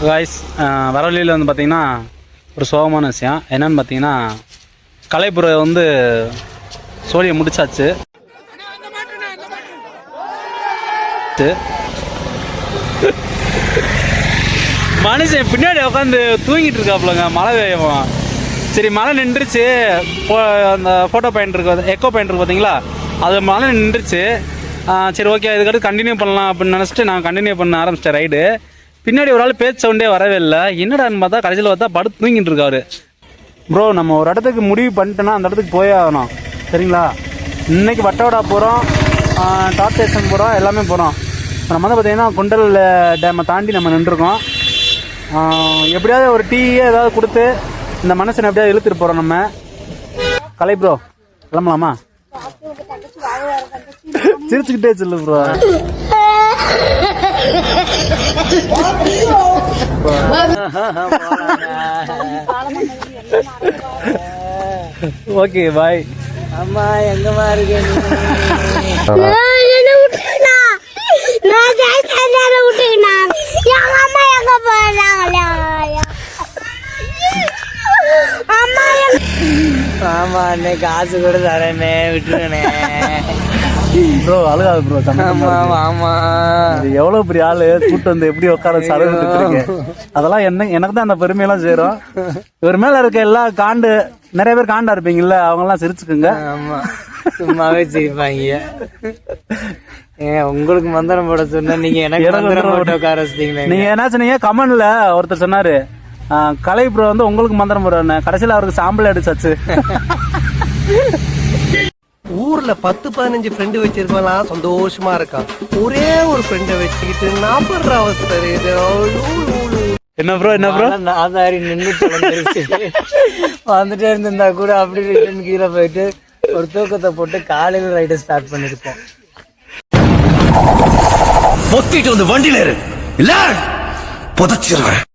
Guys, வர வழியில் வந்து பார்த்திங்கன்னா ஒரு சோகமான விஷயம் என்னன்னு பார்த்தீங்கன்னா, கலைப்புற வந்து சோழியை முடிச்சாச்சு. மனுஷன் பின்னாடி உட்காந்து தூங்கிட்டு இருக்காப்புலங்க, மழை பெய்யும். சரி, மழை நின்றுச்சு. அந்த ஃபோட்டோ பாயிண்ட் இருக்கு, எக்கோ பாயிண்ட் இருக்கு பார்த்தீங்களா, அது மழை நின்றுச்சு. சரி, ஓகே, இதுக்கடுத்து கண்டினியூ பண்ணலாம் அப்படின்னு நினச்சிட்டு நான் கண்டினியூ பண்ண ஆரம்பிச்சிட்டேன் ரைடு. பின்னாடி ஒரு ஆள் பேச்சு சவுண்டே வரவே இல்லை. என்னடான்னு பார்த்தா கடைசியில் பார்த்தா படுத்து தூங்கிட்டு இருக்காரு. ப்ரோ, நம்ம ஒரு இடத்துக்கு முடிவு பண்ணிட்டோன்னா அந்த இடத்துக்கு போயே ஆகணும், சரிங்களா? இன்றைக்கி வட்டவடா போகிறோம், டாப் ஸ்டேஷன் போகிறோம், எல்லாமே போகிறோம். நம்ம வந்து பார்த்திங்கன்னா குண்டல் டேமை தாண்டி நம்ம நின்றுருக்கோம். எப்படியாவது ஒரு டீயே ஏதாவது கொடுத்து இந்த மனுஷனை எப்படியாவது இழுத்துட்டு போகிறோம் நம்ம. கலை ப்ரோ, கிளம்பலாமா? சிரிச்சுக்கிட்டே சொல்லு ப்ரோ. ஓகே, பாய். அம்மா எங்கம்மா இருக்கு? ஆமா, அன்னைக்கு காசு கூட தரேனே, விட்டுருனே ப்ரோ. அழுகாது ப்ரோ. ஆமா ஆமா, எவ்வளவு பெரிய ஆளு கூட்டு வந்து எப்படி உட்கார சடங்கு. அதெல்லாம் எனக்கு தான் அந்த பெருமையெல்லாம் சேரும். இவர் மேல இருக்க எல்லா காண்டு, நிறைய பேர் காண்டா இருப்பீங்கல்ல, அவங்க எல்லாம் சிரிச்சுக்குங்க. ஆமா, சும்மாவே சிரிப்பாங்க. உங்களுக்கு மந்திரம் போட சொன்னா நீங்க எனக்கு மந்திரம் போட்டு உட்கார வச்சிட்டீங்களே. நீங்க என்ன சொன்னீங்க கமெண்ட்ல? ஒருத்தர் சொன்னாரு, கலை ப்ரோ வந்து உங்களுக்கு மந்திரம் போடுறேன்னு. கடைசியில் அவருக்கு சாம்பல் அடிச்சாச்சு. ஊர்ல 10-15 ஃப்ரெண்டு வச்சிருக்கலாம், சந்தோஷமா இருக்கான். ஒரே ஒரு ஃப்ரெண்டை வச்சுக்கிட்டு நான் படுற அவஸ்தை. என்ன ப்ரோ, என்ன ப்ரோ? நாதாரி நின்று வந்துட்டே இருந்திருந்தா கூட அப்படி ரிட்டர்ன் கீழே போயிட்டு ஒரு தூக்கத்தை போட்டு காலையில ரைடை ஸ்டார்ட் பண்ணிருப்போம். பொத்திட்டு வந்து வண்டியில இல்ல புதைச்சிருவேன்.